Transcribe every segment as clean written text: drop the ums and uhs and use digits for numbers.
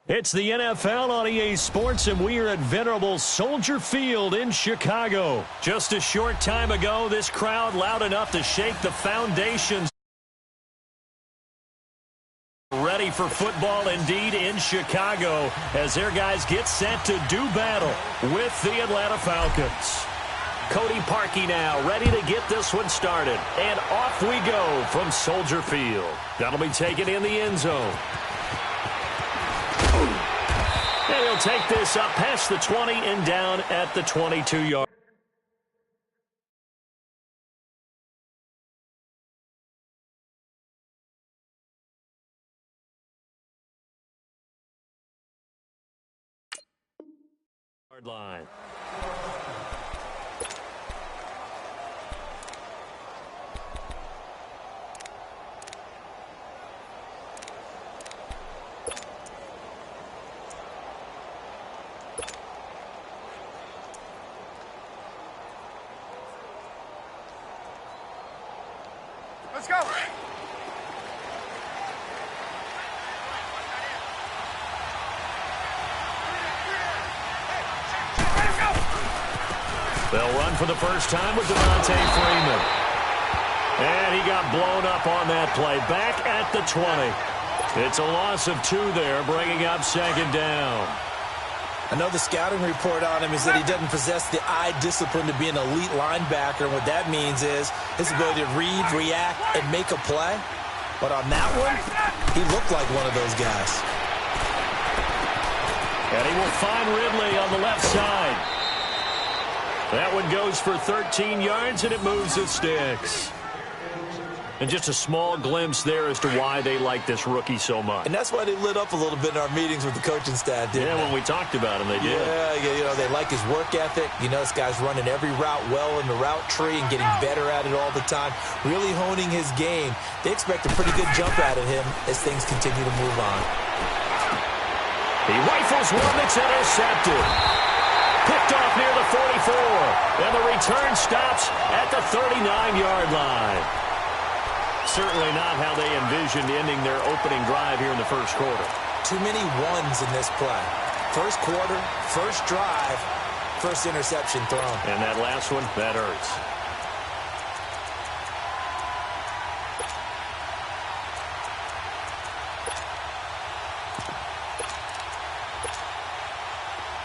It's the NFL on EA Sports, and we are at venerable Soldier Field in Chicago. Just a short time ago, this crowd loud enough to shake the foundations. Ready for football indeed in Chicago as their guys get set to do battle with the Atlanta Falcons. Cody Parkey now ready to get this one started. And off we go from Soldier Field. That'll be taken in the end zone. And he'll take this up past the 20 and down at the 22-yard. Line. Let's go. They'll run for the first time with Devontae Freeman. And he got blown up on that play. Back at the 20. It's a loss of 2 there, bringing up second down. I know the scouting report on him is that he doesn't possess the eye discipline to be an elite linebacker. And what that means is his ability to read, react, and make a play. But on that one, he looked like one of those guys. And he will find Ridley on the left side. That one goes for 13 yards, and it moves the sticks. And just a small glimpse there as to why they like this rookie so much. And that's why they lit up a little bit in our meetings with the coaching staff, didn't they? When we talked about him, they did. Yeah, you know, they like his work ethic. You know, this guy's running every route well in the route tree and getting better at it all the time, really honing his game. They expect a pretty good jump out of him as things continue to move on. He rifles one that's intercepted. Picked off near the 44. And the return stops at the 39-yard line. Certainly not how they envisioned ending their opening drive here in the first quarter. Too many ones in this play. First quarter, first drive, first interception thrown. And that last one, that hurts.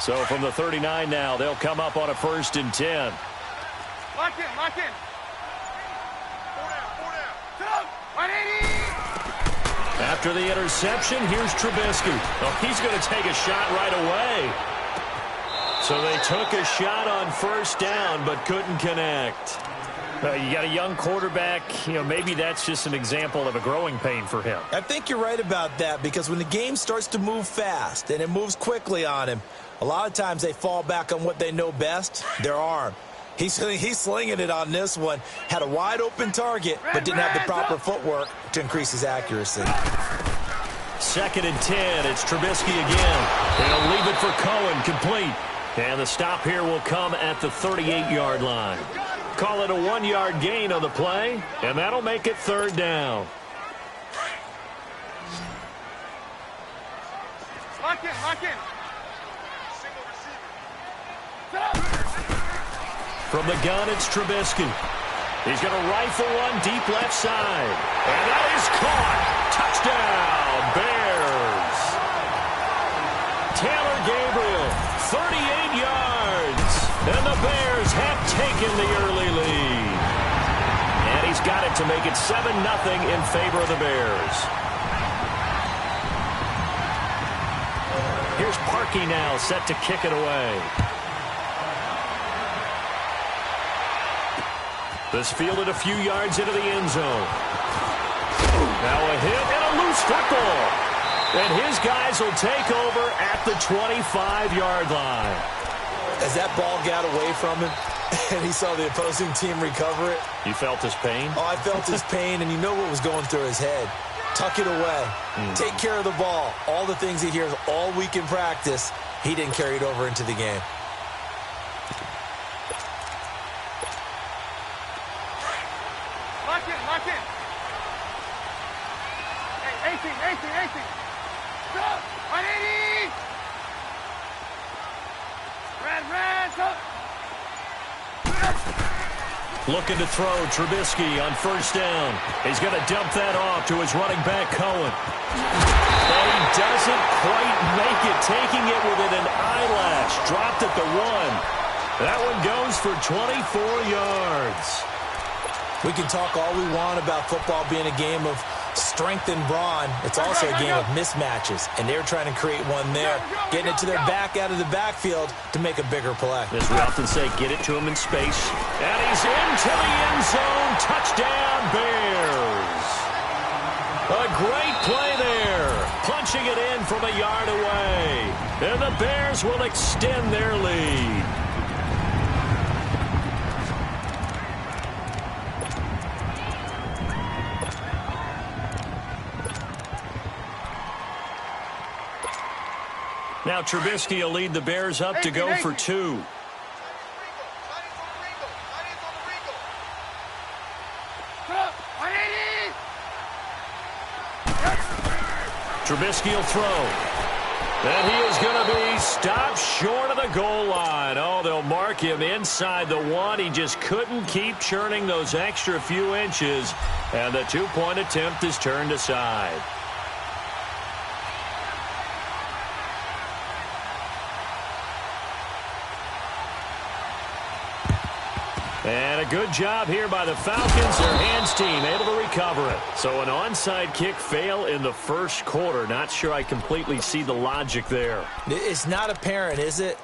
So from the 39 now, they'll come up on a 1st and 10. Lock in, lock in. 4 down. 180. After the interception, here's Trubisky. Oh, he's going to take a shot right away. So they took a shot on 1st down, but couldn't connect. You got a young quarterback, maybe that's just an example of a growing pain for him. I think you're right about that, because when the game starts to move fast and it moves quickly on him, a lot of times they fall back on what they know best, their arm. He's slinging it on this one. Had a wide open target, but didn't have the proper footwork to increase his accuracy. 2nd and 10. It's Trubisky again. They'll leave it for Cohen, complete. And the stop here will come at the 38-yard line. Call it a 1-yard gain on the play, and that'll make it 3rd down. Lock in, lock in. From the gun, it's Trubisky. He's going to rifle one deep left side. And that is caught. Touchdown, Bears. Taylor Gabriel, 38 yards. And the Bears have taken the early lead. And he's got it to make it 7-0 in favor of the Bears. Here's Parkey now, set to kick it away. This fielded a few yards into the end zone. Now a hit and a loose football. And his guys will take over at the 25-yard line. As that ball got away from him and he saw the opposing team recover it. You felt his pain? Oh, I felt his pain, and you know what was going through his head. Tuck it away. Take care of the ball. All the things he hears all week in practice, he didn't carry it over into the game. Lock in. Hey, 18. 180. Red, go. Looking to throw Trubisky on first down. He's going to dump that off to his running back, Cohen. And he doesn't quite make it, taking it within an eyelash. Dropped at the 1. That one goes for 24 yards. We can talk all we want about football being a game of strength and brawn. It's also a game of mismatches, and they're trying to create one there, getting it to their back out of the backfield to make a bigger play. As we often say, get it to him in space. And he's into the end zone. Touchdown, Bears. A great play there. Punching it in from a yard away. And the Bears will extend their lead. Now Trubisky will lead the Bears up to go for 2. Trubisky will throw. And he is going to be stopped short of the goal line. Oh, they'll mark him inside the 1. He just couldn't keep churning those extra few inches. And the 2-point attempt is turned aside. And a good job here by the Falcons. Their hands team able to recover it. So an onside kick fail in the first quarter. Not sure I completely see the logic there. It's not apparent, is it?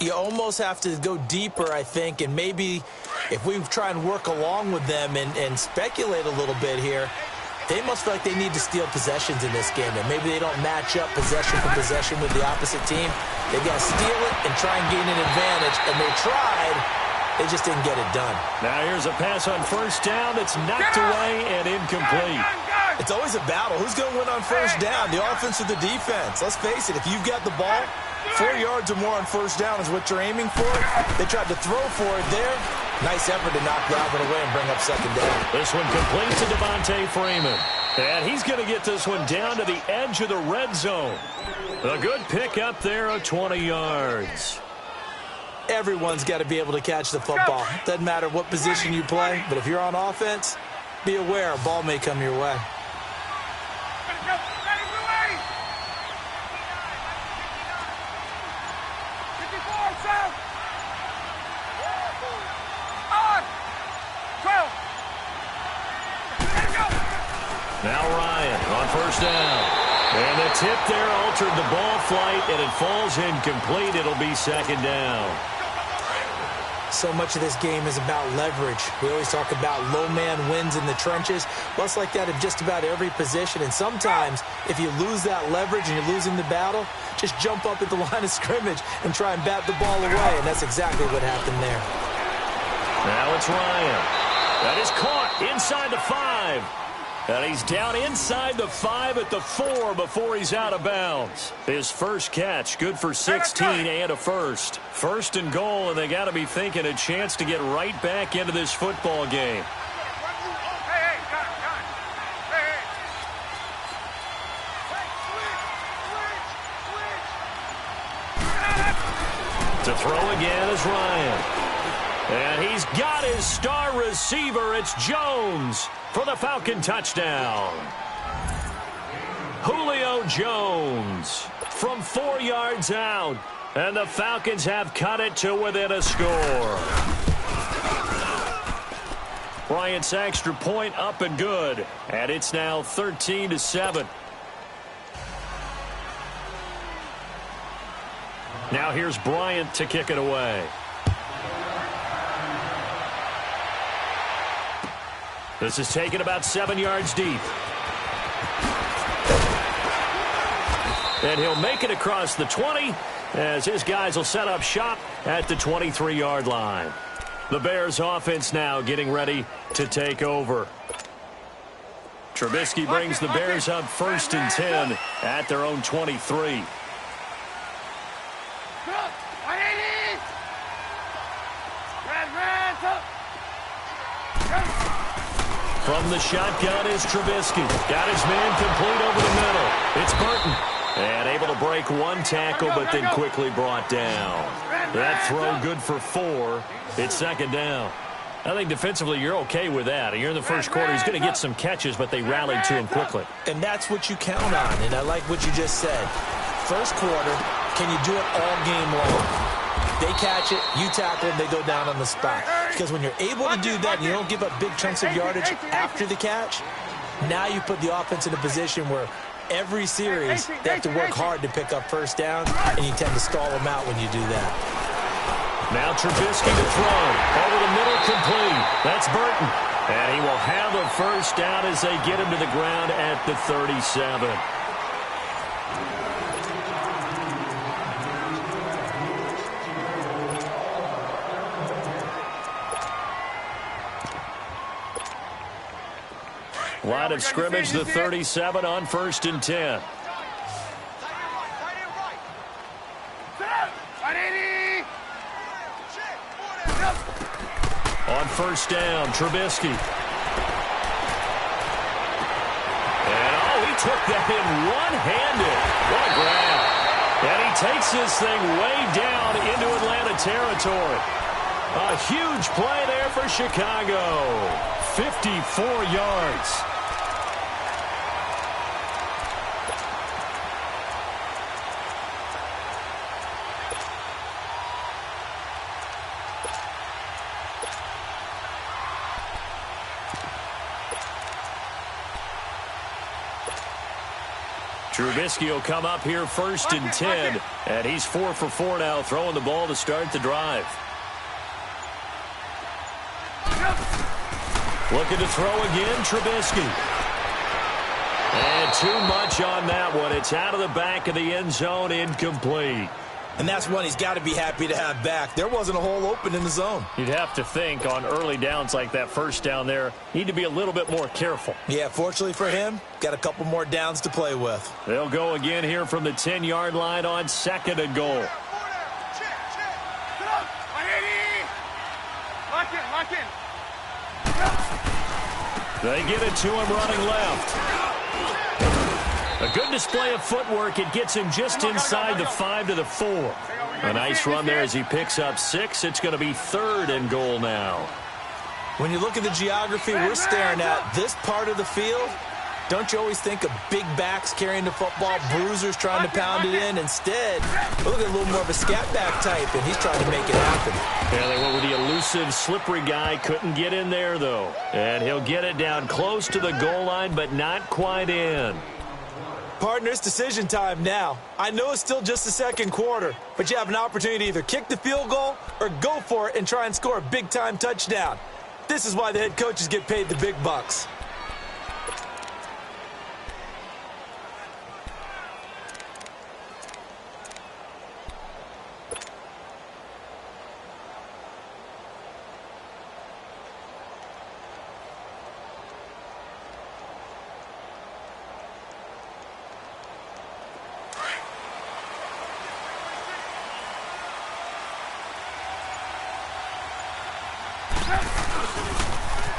You almost have to go deeper, I think, and maybe if we try and work along with them and speculate a little bit here, they must feel like they need to steal possessions in this game, and maybe they don't match up possession for possession with the opposite team. They got to steal it and try and gain an advantage, and they tried. They just didn't get it done. Now here's a pass on first down that's knocked away and incomplete. It's always a battle. Who's going to win on first down, the offense or the defense? Let's face it, if you've got the ball, 4 yards or more on first down is what you're aiming for. They tried to throw for it there. Nice effort to knock that one away and bring up second down. This one complete to Devontae Freeman. And he's going to get this one down to the edge of the red zone. A good pick up there of 20 yards. Everyone's got to be able to catch the football. Doesn't matter what position you play, but if you're on offense, be aware a ball may come your way. Now Ryan on first down. And the tip there altered the ball flight, and it falls incomplete. It'll be second down. So much of this game is about leverage. We always talk about low man wins in the trenches. Well, it's like that in just about every position. And sometimes, if you lose that leverage and you're losing the battle, just jump up at the line of scrimmage and try and bat the ball away. And that's exactly what happened there. Now it's Ryan. That is caught inside the 5. And he's down inside the 5 at the 4 before he's out of bounds. His first catch, good for 16 and a first. First and goal, and they got to be thinking a chance to get right back into this football game. To throw again is Ryan. And he's got his star receiver. It's Jones for the Falcon touchdown. Julio Jones from 4 yards out. And the Falcons have cut it to within a score. Bryant's extra point up and good. And it's now 13-7. Now here's Bryant to kick it away. This is taken about 7 yards deep. And he'll make it across the 20 as his guys will set up shop at the 23-yard line. The Bears offense now getting ready to take over. Trubisky brings the Bears up 1st and 10 at their own 23. From the shotgun is Trubisky. Got his man complete over the middle. It's Burton. And break one tackle, but then quickly brought down. That throw good for 4. It's second down. I think defensively you're okay with that. You're in the first quarter. He's going to get some catches, but they rallied to him quickly. And that's what you count on, and I like what you just said. First quarter, can you do it all game long? They catch it, you tackle them, they go down on the spot. Because when you're able to do that and you don't give up big chunks of yardage after the catch, now you put the offense in a position where every series they have to work hard to pick up first down, and you tend to stall them out when you do that. Now Trubisky to throw. Over the middle, complete. That's Burton. And he will have a first down as they get him to the ground at the 37. Line of scrimmage, the 37 on 1st and 10. On first down, Trubisky. And, he took that in one-handed. What a grab. And he takes this thing way down into Atlanta territory. A huge play there for Chicago. 54 yards. Trubisky will come up here 1st and 10, and he's 4 for 4 now, throwing the ball to start the drive. Looking to throw again, Trubisky. And too much on that one. It's out of the back of the end zone, incomplete. And that's one he's got to be happy to have back. There wasn't a hole open in the zone. You'd have to think on early downs like that first down there, need to be a little bit more careful. Yeah, fortunately for him, got a couple more downs to play with. They'll go again here from the 10-yard line on 2nd and goal. Lock in. They get it to him running left. A good display of footwork. It gets him just inside the 5 to the 4. A nice run there as he picks up 6. It's going to be 3rd and goal now. When you look at the geography we're staring at, this part of the field, don't you always think of big backs carrying the football, bruisers trying to pound it in? Instead, look at a little more of a scat back type, and he's trying to make it happen. Yeah, they went with the elusive, slippery guy. Couldn't get in there, though. And he'll get it down close to the goal line, but not quite in. Partner, it's decision time now. I know it's still just the second quarter, but you have an opportunity to either kick the field goal or go for it and try and score a big-time touchdown. This is why the head coaches get paid the big bucks.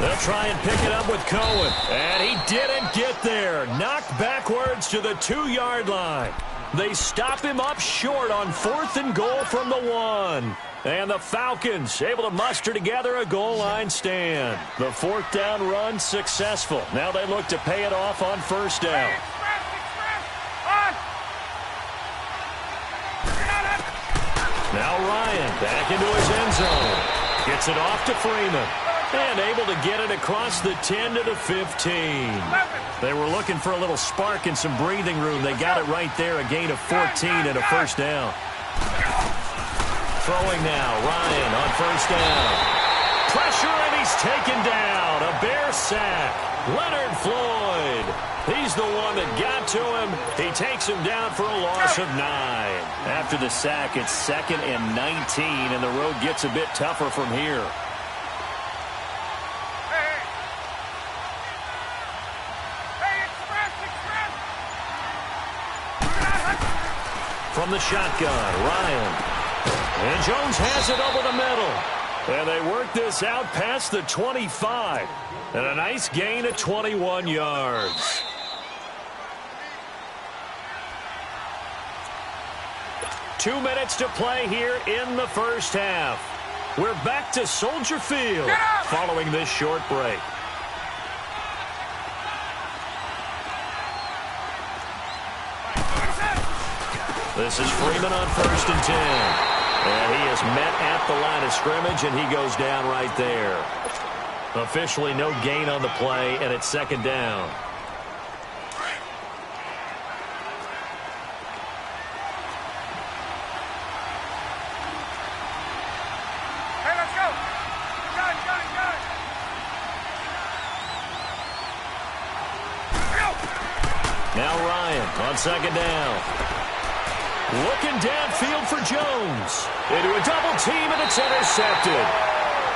They'll try and pick it up with Cohen. And he didn't get there. Knocked backwards to the 2-yard line. They stop him up short on 4th and goal from the 1. And the Falcons able to muster together a goal line stand. The 4th down run successful. Now they look to pay it off on 1st down. Now Ryan back into his end zone. Gets it off to Freeman. And able to get it across the 10 to the 15. They were looking for a little spark and some breathing room. They got it right there, a gain of 14 and a first down. Throwing now, Ryan on 1st down. Pressure, and he's taken down. A Bear sack. Leonard Floyd. He's the one that got to him. He takes him down for a loss of 9. After the sack, it's 2nd and 19, and the road gets a bit tougher from here. From the shotgun, Ryan. And Jones has it over the middle. And they work this out past the 25. And a nice gain of 21 yards. 2 minutes to play here in the first half. We're back to Soldier Field following this short break. This is Freeman on 1st and 10. And he is met at the line of scrimmage, and he goes down right there. Officially no gain on the play, and it's 2nd down. Hey, let's go. Gun. Now Ryan on 2nd down. Looking downfield for Jones. Into a double team, and it's intercepted.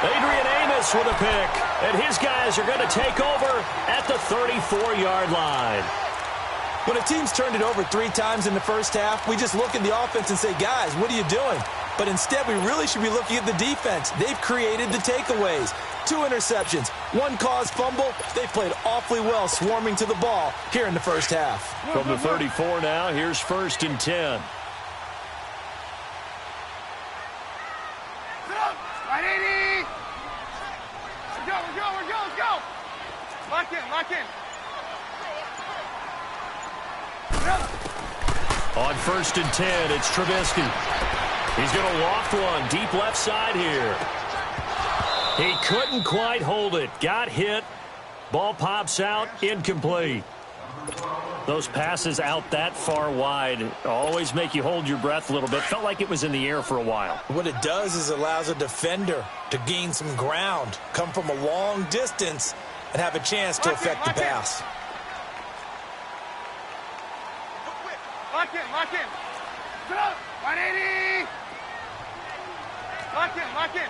Adrian Amos with a pick, and his guys are going to take over at the 34-yard line. When a team's turned it over 3 times in the first half, we just look at the offense and say, guys, what are you doing? But instead, we really should be looking at the defense. They've created the takeaways. 2 interceptions, 1 caused fumble. They played awfully well swarming to the ball here in the first half. From the 34 now, here's 1st and 10. 180. Let's go. Lock in. On 1st and 10, it's Trubisky. He's going to loft one deep left side here. He couldn't quite hold it. Got hit. Ball pops out. Incomplete. Those passes out that far wide always make you hold your breath a little bit. Felt like it was in the air for a while. What it does is it allows a defender to gain some ground, come from a long distance, and have a chance to affect the pass. Lock in. 180. Lock in.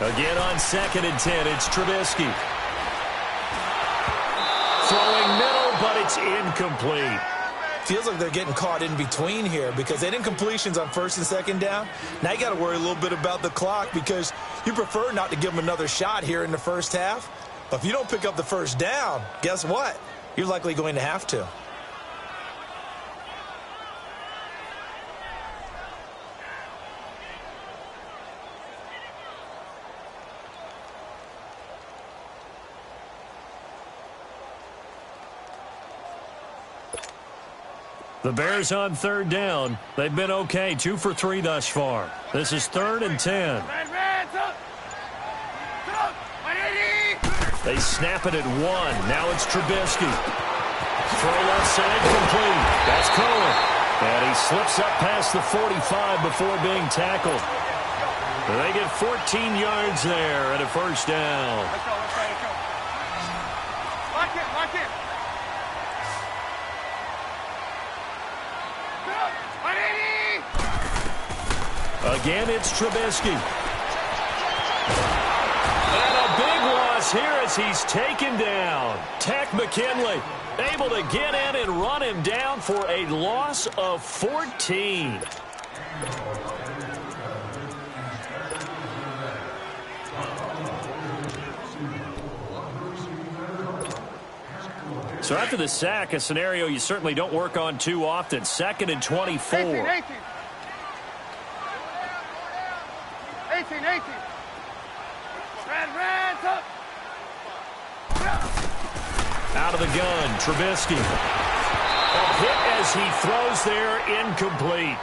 Again on 2nd and 10, it's Trubisky. Throwing middle, but it's incomplete. Feels like they're getting caught in between here because they didn't completions on 1st and 2nd down. Now you got to worry a little bit about the clock because you prefer not to give them another shot here in the first half. But if you don't pick up the 1st down, guess what? You're likely going to have to. The Bears on 3rd down. They've been okay, 2 for 3 thus far. This is 3rd and 10. They snap it at 1. Now it's Trubisky. Throw left side complete. That's Cohen. And he slips up past the 45 before being tackled. They get 14 yards there and a 1st down. Let's go. Lock in. 180. Again, it's Trubisky. And a big loss here as he's taken down. Tech McKinley able to get in and run him down for a loss of 14. So after the sack, a scenario you certainly don't work on too often. 2nd and 24. 18. Red, up. Out of the gun, Trubisky. A hit as he throws there, incomplete.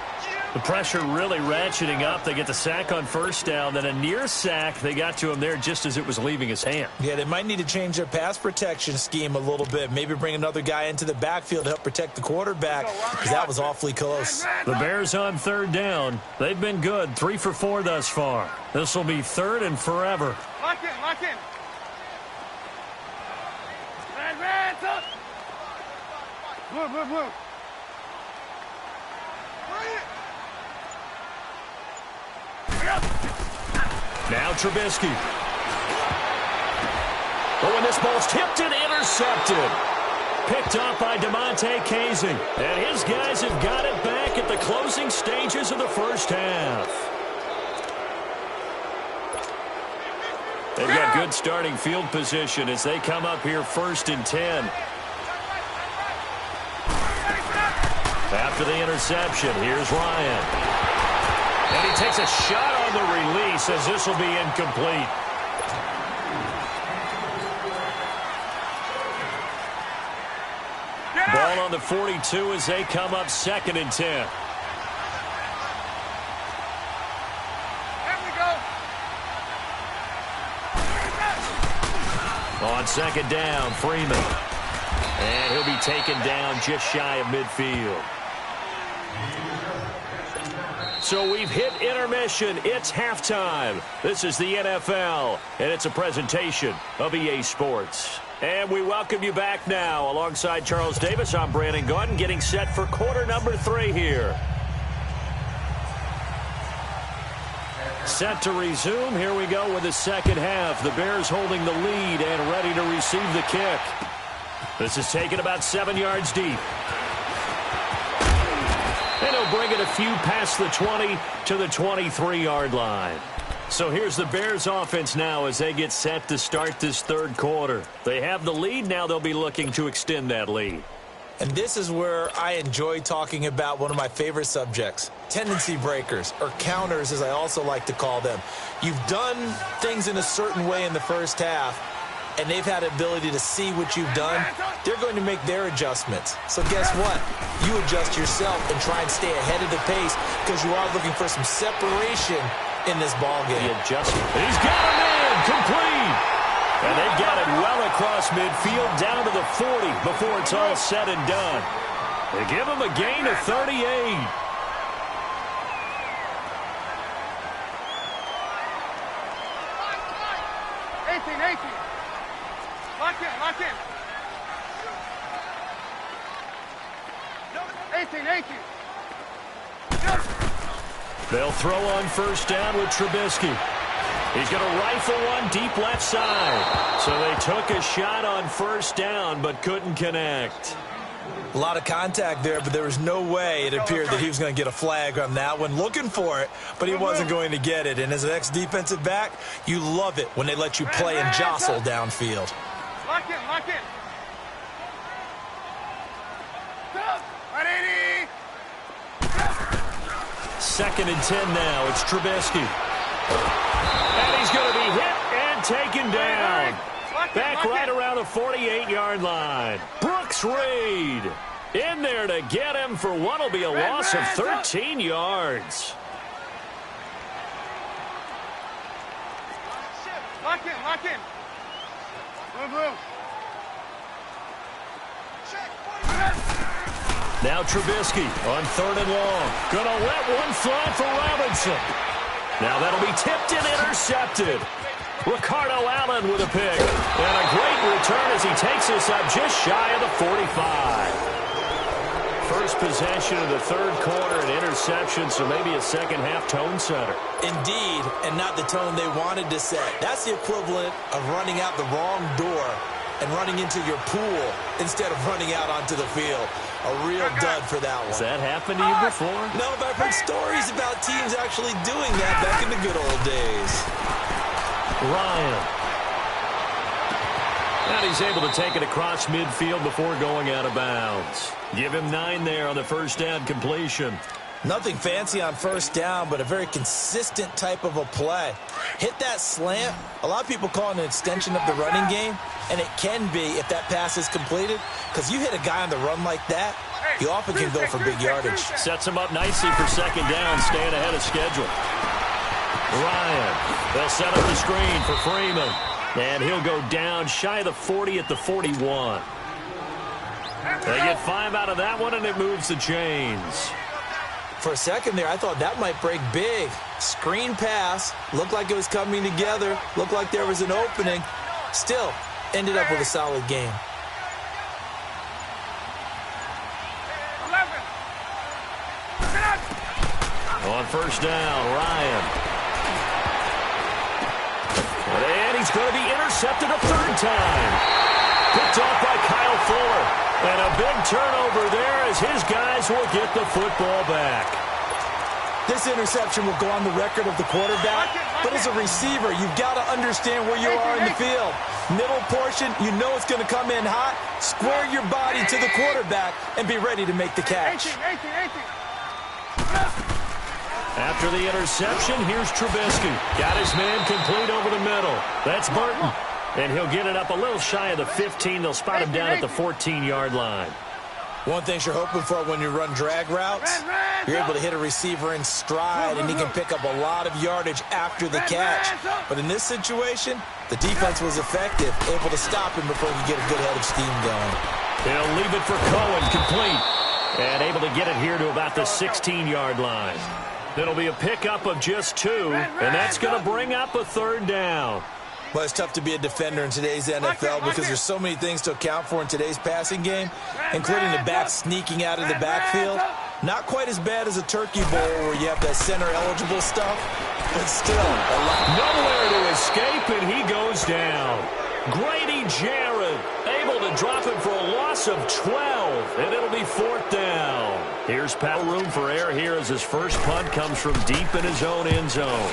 The pressure really ratcheting up. They get the sack on 1st down. Then a near sack. They got to him there just as it was leaving his hand. Yeah, they might need to change their pass protection scheme a little bit. Maybe bring another guy into the backfield to help protect the quarterback because that was awfully close. The Bears on 3rd down. They've been good, 3 for 4 thus far. This will be 3rd and forever. Lock in. Red, up. Blue. Now Trubisky. But when this ball's tipped and intercepted. Picked up by DeMonte Casey. And his guys have got it back at the closing stages of the first half. They've got good starting field position as they come up here 1st and 10. After the interception, here's Ryan. And he takes a shot on the release as this will be incomplete. Ball on the 42 as they come up 2nd and 10. There we go. On 2nd down, Freeman. And he'll be taken down just shy of midfield. So we've hit intermission. It's halftime. This is the NFL, and it's a presentation of EA Sports. And we welcome you back now. Alongside Charles Davis, I'm Brandon Gaudin, getting set for quarter number 3 here. Set to resume. Here we go with the second half. The Bears holding the lead and ready to receive the kick. This is taken about 7 yards deep. And he'll bring it a few past the 20 to the 23-yard line. So here's the Bears offense now as they get set to start this third quarter. They have the lead. Now they'll be looking to extend that lead. And this is where I enjoy talking about one of my favorite subjects, tendency breakers, or counters as I also like to call them. You've done things in a certain way in the first half, and they've had the ability to see what you've done. They're going to make their adjustments. So guess what? You adjust yourself and try and stay ahead of the pace because you are looking for some separation in this ball game. The adjustment. He's got him in. Complete. And they've got it well across midfield down to the 40 before it's all said and done. They give him a gain of 38. 18. Lock in. 18. They'll throw on first down with Trubisky. He's going to rifle one deep left side. So they took a shot on first down but couldn't connect. A lot of contact there, but there was no way it appeared that he was going to get a flag on that one. Looking for it, but he wasn't going to get it. And as an ex-defensive back, you love it when they let you play and jostle downfield. Lock in. 180. 2nd and 10 now. It's Trubisky. And he's going to be hit and taken down. Back right around the 48-yard line. Brooks Reed in there to get him for what will be a loss of 13 yards. Lock in. Move. Now Trubisky on 3rd and long. Gonna let one fly for Robinson. Now that'll be tipped and intercepted. Ricardo Allen with a pick. And a great return as he takes this up just shy of the 45. First possession of the third quarter, an interception, so maybe a second half tone setter. Indeed, and not the tone they wanted to set. That's the equivalent of running out the wrong door and running into your pool instead of running out onto the field. A real dud for that one. Has that happened to you before? No, but I've heard stories about teams actually doing that back in the good old days. Ryan. And he's able to take it across midfield before going out of bounds. Give him 9 there on the first down completion. Nothing fancy on first down, but a very consistent type of a play. Hit that slant. A lot of people call it an extension of the running game, and it can be if that pass is completed, because you hit a guy on the run like that, you often can go for big yardage. Sets him up nicely for second down, staying ahead of schedule. Ryan, they'll set up the screen for Freeman, and he'll go down shy of the 40 at the 41. They get 5 out of that one, and it moves the chains. For a second there, I thought that might break big. Screen pass. Looked like it was coming together. Looked like there was an opening. Still, ended up with a solid game. 11. On first down, Ryan. And he's going to be intercepted a third time. Picked off by Kyle Fuller. And a big turnover there as his guys will get the football back. This interception will go on the record of the quarterback But as a receiver, you've got to understand where you are in the field. Middle portion, you know it's going to come in hot. Square your body to the quarterback and be ready to make the catch. 18. After the interception, here's Trubisky. Got his man complete over the middle. That's Burton. And he'll get it up a little shy of the 15. They'll spot him down at the 14-yard line. One thing you're hoping for when you run drag routes, you're able to hit a receiver in stride, and he can pick up a lot of yardage after the catch. But in this situation, the defense was effective, able to stop him before he could get a good head of steam going. He'll leave it for Cohen, complete. And able to get it here to about the 16-yard line. It'll be a pickup of just 2, and that's going to bring up a 3rd down. Well, it's tough to be a defender in today's NFL because there's so many things to account for in today's passing game, including the back sneaking out of the backfield. Not quite as bad as a turkey bowl where you have that center-eligible stuff, but still a lot. Nowhere to escape, and he goes down. Grady Jarrett able to drop it for a loss of 12, and it'll be 4th down. Here's Powell, room for error here as his first punt comes from deep in his own end zone.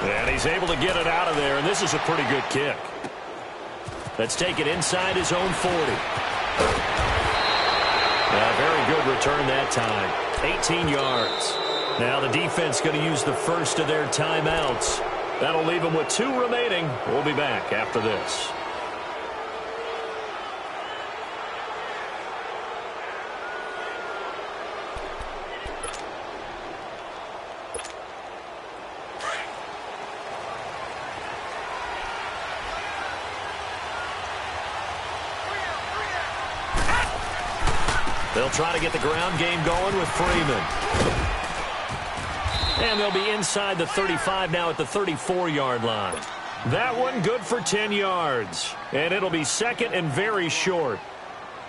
And he's able to get it out of there, and this is a pretty good kick. Let's take it inside his own 40. A very good return that time. 18 yards. Now the defense going to use the first of their timeouts. That'll leave them with 2 remaining. We'll be back after this. They'll try to get the ground game going with Freeman. And they'll be inside the 35 now at the 34-yard line. That one good for 10 yards. And it'll be 2nd and very short.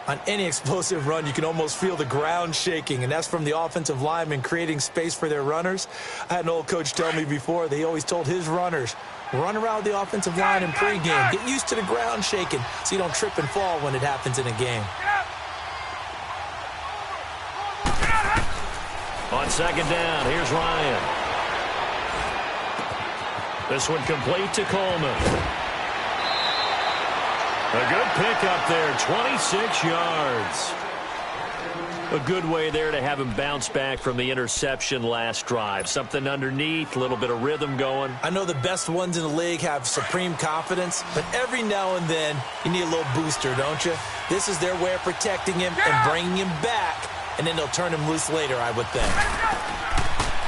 On any explosive run, you can almost feel the ground shaking, and that's from the offensive linemen creating space for their runners. I had an old coach tell me before, they always told his runners, run around the offensive line in pregame. Get used to the ground shaking so you don't trip and fall when it happens in a game. On 2nd down, here's Ryan. This one complete to Coleman. A good pickup there, 26 yards. A good way there to have him bounce back from the interception last drive. Something underneath, a little bit of rhythm going. I know the best ones in the league have supreme confidence, but every now and then you need a little booster, don't you? This is their way of protecting him and bringing him back, and then they'll turn him loose later, I would think.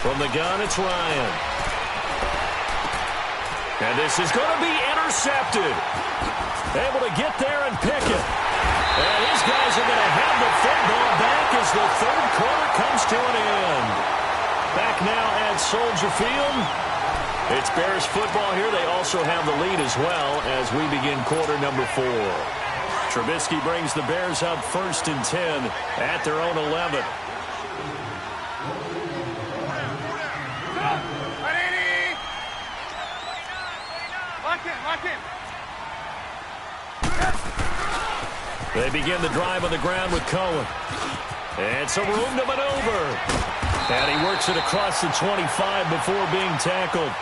From the gun, it's Ryan. And this is going to be intercepted. Able to get there and pick it. And his guys are going to have the football back as the 3rd quarter comes to an end. Back now at Soldier Field. It's Bears football here. They also have the lead as well as we begin quarter number 4. Trubisky brings the Bears up 1st and 10 at their own 11. Lock in. They begin the drive on the ground with Cohen. And some room to maneuver. And he works it across the 25 before being tackled.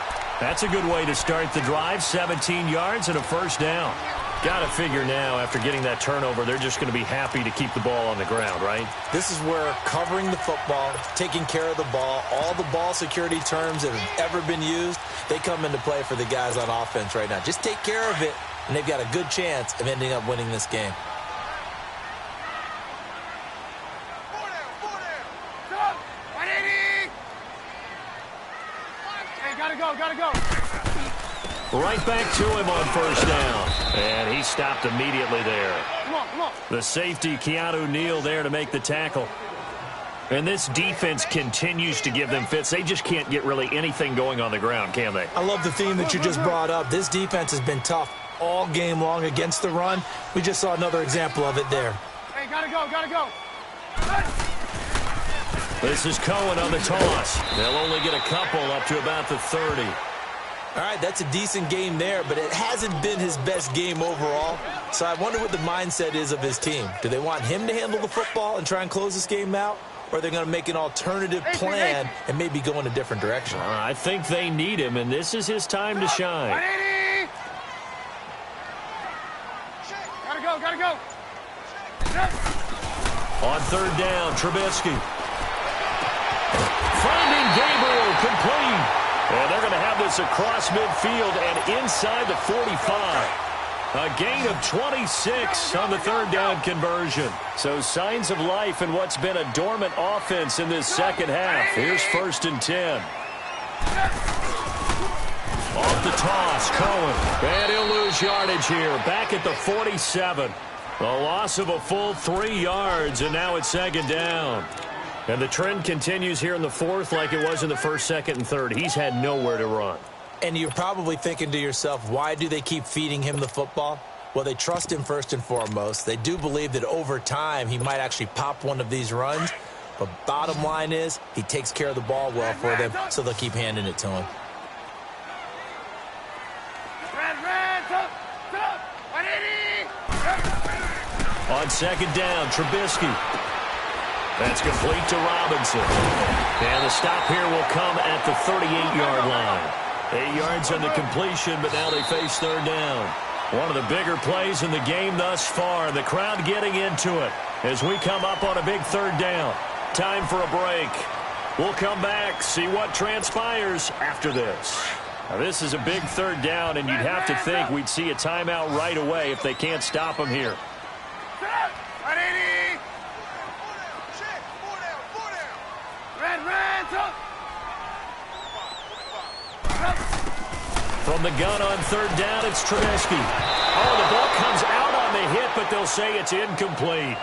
That's a good way to start the drive. 17 yards and a 1st down. Got to figure now, after getting that turnover, they're just going to be happy to keep the ball on the ground, right? This is where covering the football, taking care of the ball, all the ball security terms that have ever been used, they come into play for the guys on offense right now. Just take care of it, and they've got a good chance of ending up winning this game. Hey, gotta go. Right back to him on 1st down. And he stopped immediately there. Come on. The safety, Keanu Neal, there to make the tackle. And this defense continues to give them fits. They just can't get really anything going on the ground, can they? I love the theme that you just brought up. This defense has been tough all game long against the run. We just saw another example of it there. Hey, gotta go. This is Cohen on the toss. They'll only get a couple up to about the 30. All right, that's a decent game there, but it hasn't been his best game overall. So I wonder what the mindset is of his team. Do they want him to handle the football and try and close this game out? Or are they going to make an alternative plan and maybe go in a different direction? I think they need him, and this is his time to shine. Gotta go. On third down, Trubisky. Finding Gabriel, complete. And they're going to have this across midfield and inside the 45. A gain of 26 on the third down conversion. So signs of life in what's been a dormant offense in this second half. Here's 1st and 10. Off the toss, Cohen. And he'll lose yardage here. Back at the 47. A loss of a full 3 yards, and now it's 2nd down. And the trend continues here in the 4th like it was in the 1st, 2nd, and 3rd. He's had nowhere to run. And you're probably thinking to yourself, why do they keep feeding him the football? Well, they trust him first and foremost. They do believe that over time he might actually pop one of these runs. But bottom line is he takes care of the ball well for them, so they'll keep handing it to him. On 2nd down, Trubisky. That's complete to Robinson. And the stop here will come at the 38-yard line. 8 yards on the completion, but now they face 3rd down. One of the bigger plays in the game thus far. The crowd getting into it as we come up on a big 3rd down. Time for a break. We'll come back, see what transpires after this. Now, this is a big 3rd down, and you'd have to think we'd see a timeout right away if they can't stop him here. From the gun on 3rd down, it's Trubisky. Oh, the ball comes out on the hit, but they'll say it's incomplete.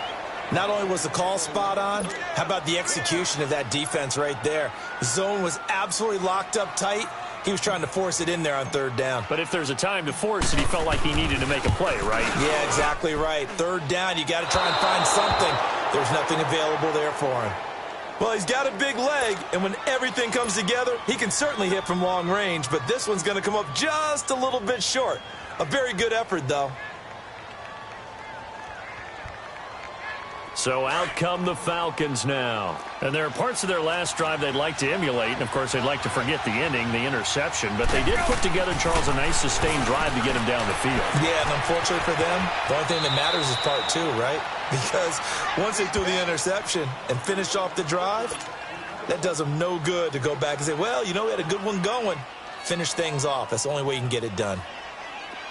Not only was the call spot on, how about the execution of that defense right there? The zone was absolutely locked up tight. He was trying to force it in there on 3rd down. But if there's a time to force it, he felt like he needed to make a play, right? Yeah, exactly right. 3rd down, you got to try and find something. There's nothing available there for him. Well, he's got a big leg, and when everything comes together, he can certainly hit from long range, but this one's going to come up just a little bit short. A very good effort, though. So out come the Falcons now. And there are parts of their last drive they'd like to emulate. And, of course, they'd like to forget the ending, the interception. But they did put together, Charles, a nice sustained drive to get him down the field. Yeah, and unfortunately for them, the only thing that matters is part 2, right? Because once they threw the interception and finished off the drive, that does them no good to go back and say, well, you know, we had a good one going. Finish things off. That's the only way you can get it done.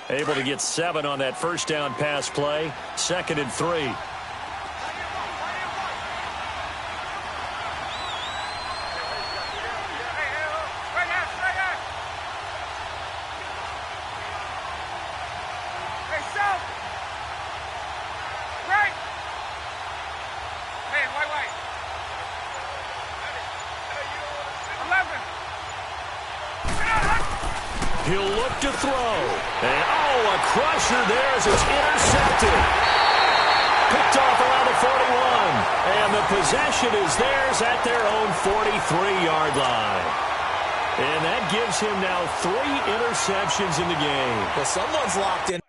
Able to get 7 on that 1st down pass play. 2nd and 3. He'll look to throw. And, oh, a crusher there as it's intercepted. Picked off around the 41. And the possession is theirs at their own 43-yard line. And that gives him now 3 interceptions in the game. Well, someone's locked in.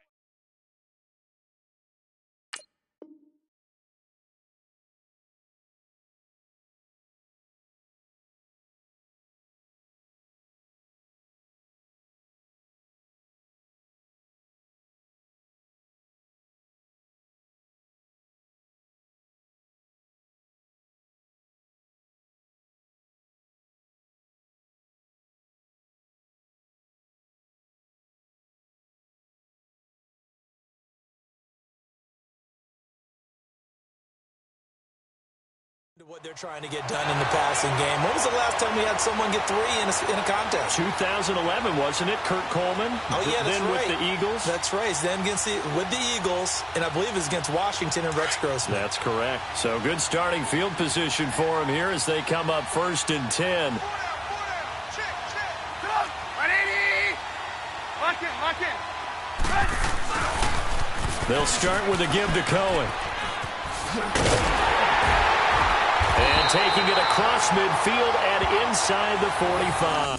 What they're trying to get done in the passing game. When was the last time we had someone get 3 in a contest? 2011, wasn't it? Kurt Coleman. Oh, yeah, that's then right. With the Eagles. That's right. Then with the Eagles, and I believe it was against Washington and Rex Grossman. That's correct. So good starting field position for him here as they come up 1st and 10. They'll start with a give to Cohen. And taking it across midfield and inside the 45.